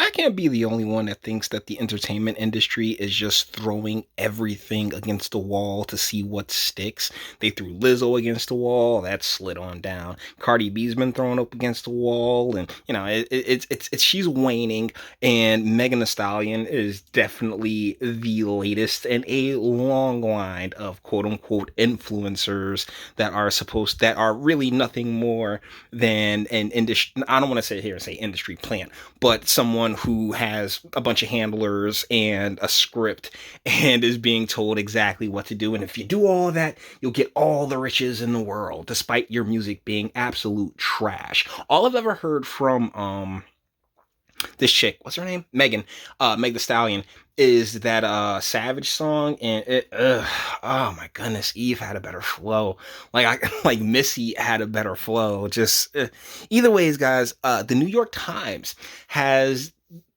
I can't be the only one that thinks that the entertainment industry is just throwing everything against the wall to see what sticks. They threw Lizzo against the wall, that slid on down. Cardi B's been thrown up against the wall, and it's she's waning. And Megan Thee Stallion is definitely the latest in a long line of quote unquote influencers that are really nothing more than an industry. I don't want to sit here and say industry plant, but someone who has a bunch of handlers and a script and is being told exactly what to do. And if you do all of that, you'll get all the riches in the world, despite your music being absolute trash. All I've ever heard from this chick, what's her name? Meg the Stallion, is that Savage song, and oh my goodness, Eve had a better flow. Like Missy had a better flow. Just either ways, guys. The New York Times has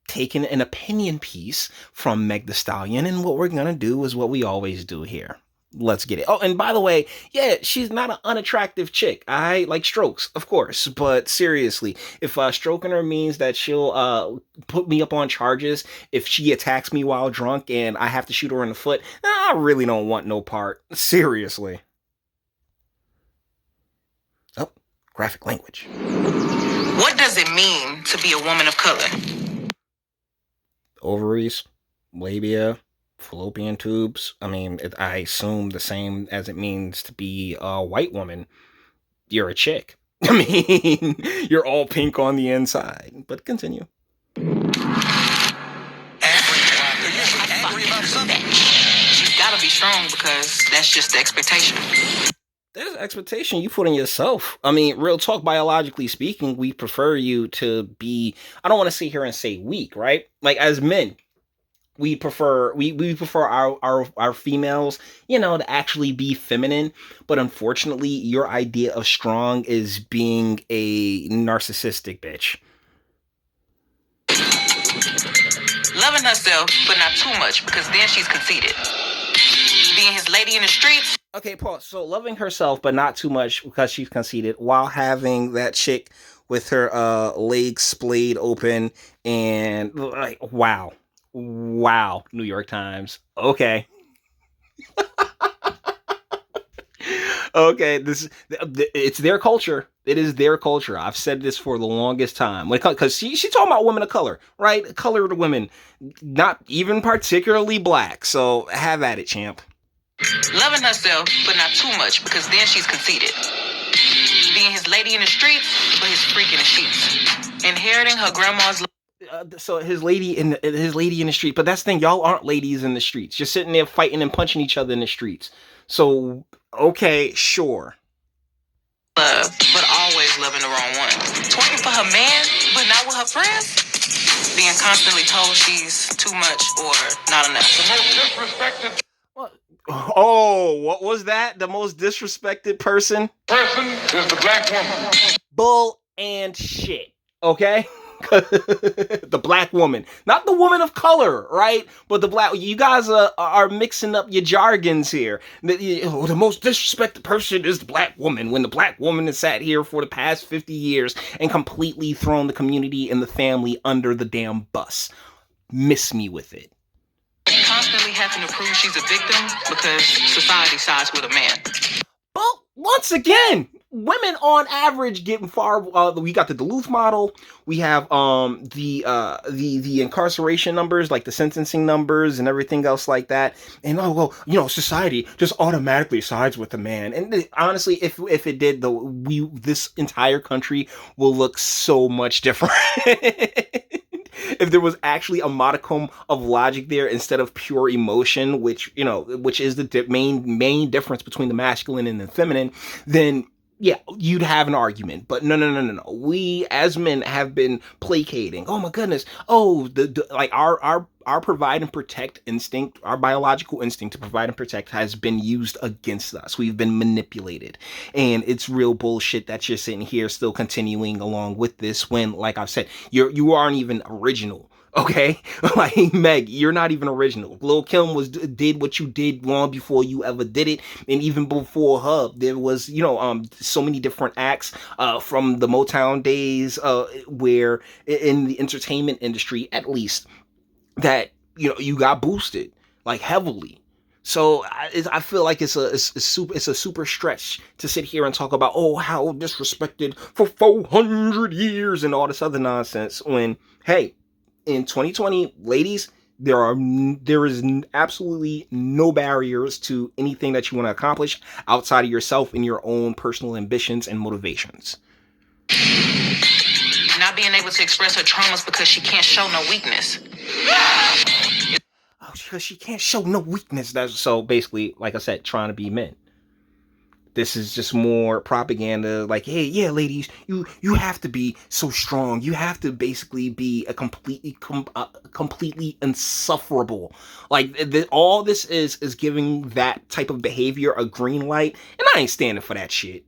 taken an opinion piece from Meg the Stallion, and what we're gonna do is what we always do here. Let's get it. Oh, and by the way, yeah, she's not an unattractive chick. I like strokes, of course, but seriously, if stroking her means that she'll put me up on charges if she attacks me while drunk and I have to shoot her in the foot, I really don't want no part. Seriously. Oh, graphic language. What does it mean to be a woman of color? Ovaries, labia, fallopian tubes. I mean, I assume the same as it means to be a white woman. You're a chick. I mean, you're all pink on the inside. But continue. She's gotta be strong because that's just the expectation. There's an expectation you put on yourself. I mean, real talk, biologically speaking, we prefer you to be, I don't want to sit here and say weak, right? Like as men, we prefer our females, to actually be feminine. But unfortunately, your idea of strong is being a narcissistic bitch. Loving herself, but not too much, because then she's conceited. Being his lady in the streets. Okay, pause. So loving herself, but not too much because she's conceited, while having that chick with her legs splayed open and like, wow. Wow, New York Times. Okay. Okay, it's their culture. It is their culture. I've said this for the longest time. Because she's talking about women of color, right? Colored women, not even particularly black. So have at it, champ. Loving herself, but not too much, because then she's conceited. Being his lady in the streets, but his freak in the sheets. Inheriting her grandma's. So his lady in the street, but that's the thing, y'all aren't ladies in the streets. You're sitting there fighting and punching each other in the streets. So okay, sure. Love, but always loving the wrong one. Twerking for her man, but not with her friends. Being constantly told she's too much or not enough. The most disrespected. Oh, what was that? The most disrespected person is the black woman. Bull and shit. Okay. The black woman, not the woman of color, right? But the black. You guys are mixing up your jargons here. The most disrespected person is the black woman, when the black woman has sat here for the past 50 years and completely thrown the community and the family under the damn bus. Miss me with it. Constantly having to prove she's a victim because society sides with a man. Well, once again, women on average getting far. We got the Duluth model. We have the incarceration numbers, like the sentencing numbers and everything else like that. And society just automatically sides with the man. And honestly, if it did, this entire country will look so much different. If there was actually a modicum of logic there instead of pure emotion, which is the main difference between the masculine and the feminine, then yeah, you'd have an argument. But no. We as men have been placating. Oh my goodness. Oh, like our provide and protect instinct, our biological instinct to provide and protect has been used against us. We've been manipulated. And it's real bullshit that you're sitting here still continuing along with this when, like I've said, you aren't even original. Okay, like Meg, you're not even original. Lil Kim did what you did long before you ever did it, and even before her, there was so many different acts from the Motown days where in the entertainment industry at least that you got boosted like heavily. So I feel like it's a super stretch to sit here and talk about how disrespected for 400 years and all this other nonsense when hey, in 2020, ladies, there is absolutely no barriers to anything that you want to accomplish outside of yourself and your own personal ambitions and motivations. Not being able to express her traumas because she can't show no weakness. Because she can't show no weakness. That's so basically, like I said, trying to be men. This is just more propaganda. Like, hey, yeah, ladies, you have to be so strong. You have to basically be a completely insufferable. Like, all this is giving that type of behavior a green light, and I ain't standing for that shit.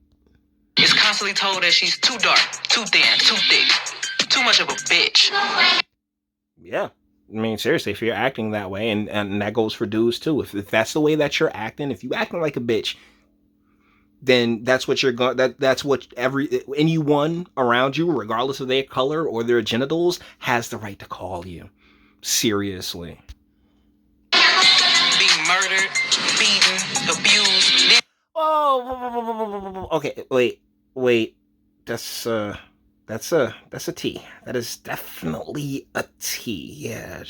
Is constantly told that she's too dark, too thin, too thick, too much of a bitch. Yeah. I mean, seriously, if you're acting that way, and that goes for dudes too. If that's the way that you're acting, if you acting like a bitch, then that's what you're going. That's what anyone around you, regardless of their color or their genitals, has the right to call you. Seriously. Being murdered, beaten, abused. Oh, okay. Wait. That's a T. That is definitely a T. Yeah,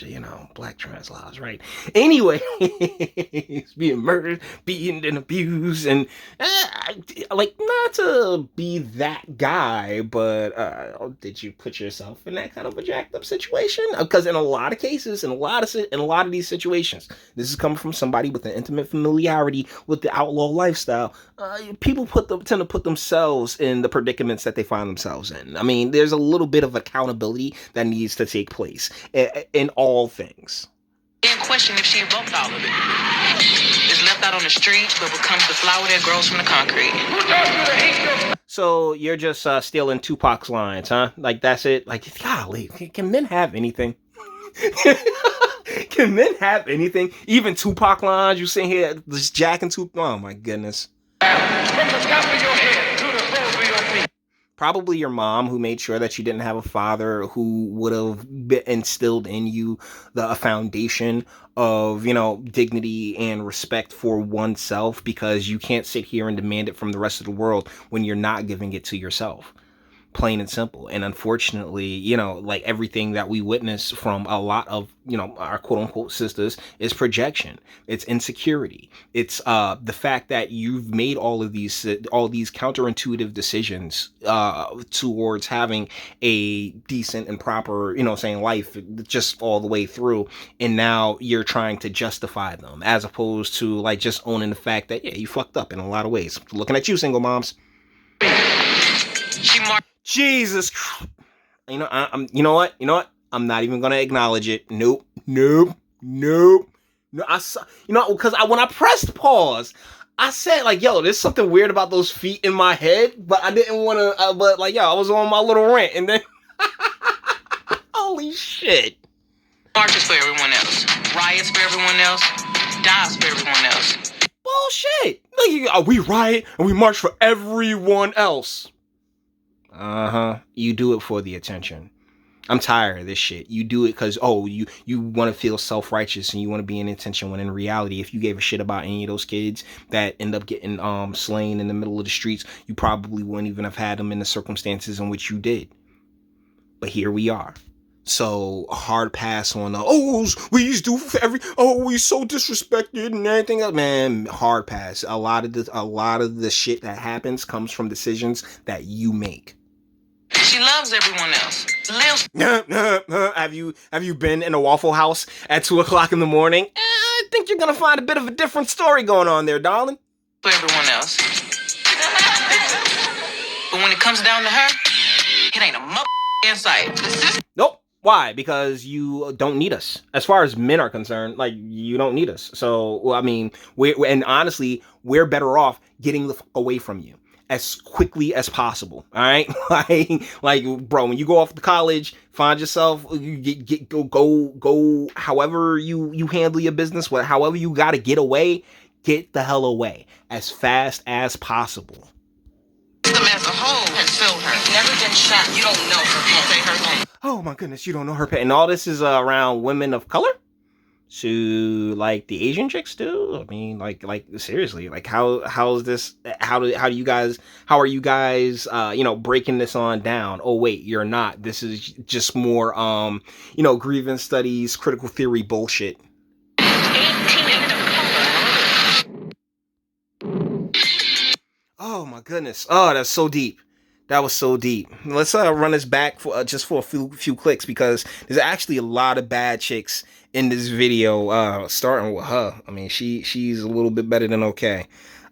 black trans laws, right? Anyway, he's being murdered, beaten, and abused, and like not to be that guy, but did you put yourself in that kind of a jacked up situation? Because in a lot of cases, in a lot of these situations, this is coming from somebody with an intimate familiarity with the outlaw lifestyle. People tend to put themselves in the predicaments that they find themselves in. I mean, there's a little bit of accountability that needs to take place in all things. Can't question if she evoked all of it. It's left out on the streets, but becomes the flower that grows from the concrete. So you're just stealing Tupac's lines, huh? Like that's it? Like, golly, can men have anything? Can men have anything? Even Tupac lines? You sitting here just jacking Tupac? Oh my goodness. From the top of your head to the soles of your feet. Probably your mom, who made sure that you didn't have a father who would have instilled in you a foundation of, dignity and respect for oneself, because you can't sit here and demand it from the rest of the world when you're not giving it to yourself. Plain and simple. And unfortunately, like everything that we witness from a lot of, our quote unquote sisters is projection. It's insecurity. It's the fact that you've made all these counterintuitive decisions towards having a decent and proper, saying life just all the way through. And now you're trying to justify them as opposed to like just owning the fact that, yeah, you fucked up in a lot of ways. Looking at you, single moms. Jesus Christ. I'm. You know what? I'm not even gonna acknowledge it. Nope. No. I saw. Because when I pressed pause, I said like, "Yo, there's something weird about those feet in my head," but I didn't want to. But like, I was on my little rant, and then, holy shit! Marches for everyone else, riots for everyone else, dies for everyone else. Bullshit! Like, we riot and we march for everyone else. You do it for the attention. I'm tired of this shit. You do it because, you want to feel self-righteous and you want to be in attention, when in reality, if you gave a shit about any of those kids that end up getting slain in the middle of the streets, you probably wouldn't even have had them in the circumstances in which you did. But here we are. So a hard pass on we so disrespected and everything else. Man, hard pass. A lot of the shit that happens comes from decisions that you make. She loves everyone else. Lives. Have you been in a Waffle House at 2:00 in the morning? I think you're gonna find a bit of a different story going on there, darling. For everyone else. But when it comes down to her, it ain't a in sight. Nope. Why? Because you don't need us. As far as men are concerned, like, you don't need us. So, I mean, and honestly, we're better off getting the fuck away from you. as quickly as possible. All right, like, bro, when you go off to college, find yourself, you go. However you handle your business, however you got to get away, get the hell away as fast as possible. Them as a whole has filled her. You've never been shot. You don't know her. Can't say her name. Oh my goodness, you don't know her pet, and all this is around women of color. To like the Asian chicks too. I mean, like seriously, like how's this? How are you guys? Breaking this on down? Oh wait, you're not. This is just more grievance studies, critical theory bullshit. Oh my goodness. Oh, that's so deep. That was so deep. Let's run this back for just for a few clicks, because there's actually a lot of bad chicks in this video. Starting with her. I mean, she's a little bit better than okay.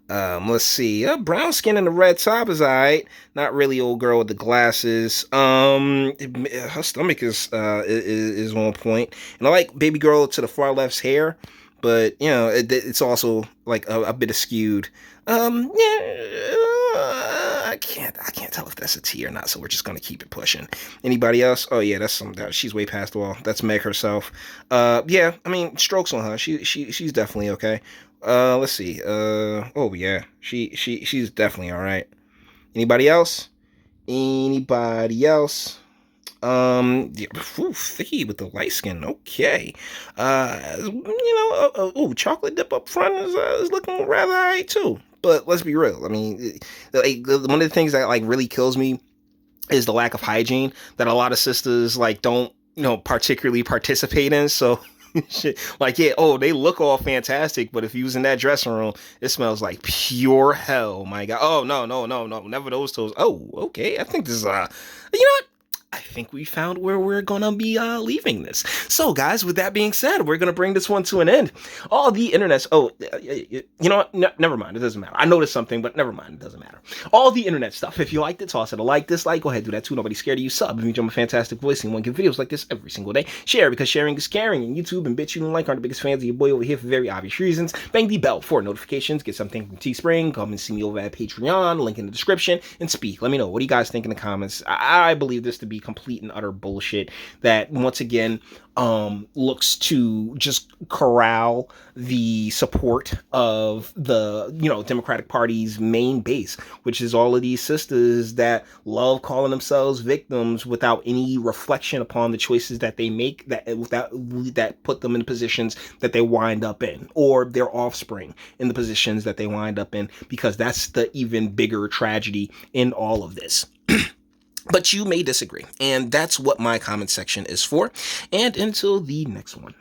Let's see. Brown skin and the red top is alright. Not really old girl with the glasses. Her stomach is on point, and I like baby girl to the far left's hair, but it's also like a bit skewed. I can't tell if that's a T or not, so we're just gonna keep it pushing. Anybody else? Oh yeah, she's way past the wall. That's Meg herself. Yeah, I mean, strokes on her. She's definitely okay. Let's see. Oh yeah, she's definitely all right. Anybody else? Anybody else? Yeah, Thicky with the light skin. Okay. Chocolate dip up front is looking rather alright too. But let's be real. I mean, one of the things that like really kills me is the lack of hygiene that a lot of sisters like don't particularly participate in. So shit, like, yeah, they look all fantastic, but if you was in that dressing room, it smells like pure hell. My God. Oh no, never those toes. Oh, okay. I think this is you know what? I think we found where we're gonna be leaving this. So, guys, with that being said, we're gonna bring this one to an end. All the internet's. You know what? Never mind. It doesn't matter. I noticed something, but never mind. It doesn't matter. All the internet stuff. If you liked it, toss it a like, dislike. Go ahead, do that too. Nobody's scared of you. Sub. If you jump a fantastic voice and you want to get videos like this every single day, share because sharing is caring. And YouTube and Bitchute and like aren't the biggest fans of your boy over here for very obvious reasons. Bang the bell for notifications. Get something from Teespring. Come and see me over at Patreon. Link in the description. And speak. Let me know. What do you guys think in the comments? I believe this to be complete and utter bullshit that once again looks to just corral the support of the Democratic Party's main base, which is all of these sisters that love calling themselves victims without any reflection upon the choices that they make that put them in positions that they wind up in, or their offspring in the positions that they wind up in, because that's the even bigger tragedy in all of this. But you may disagree, and that's what my comment section is for. And until the next one.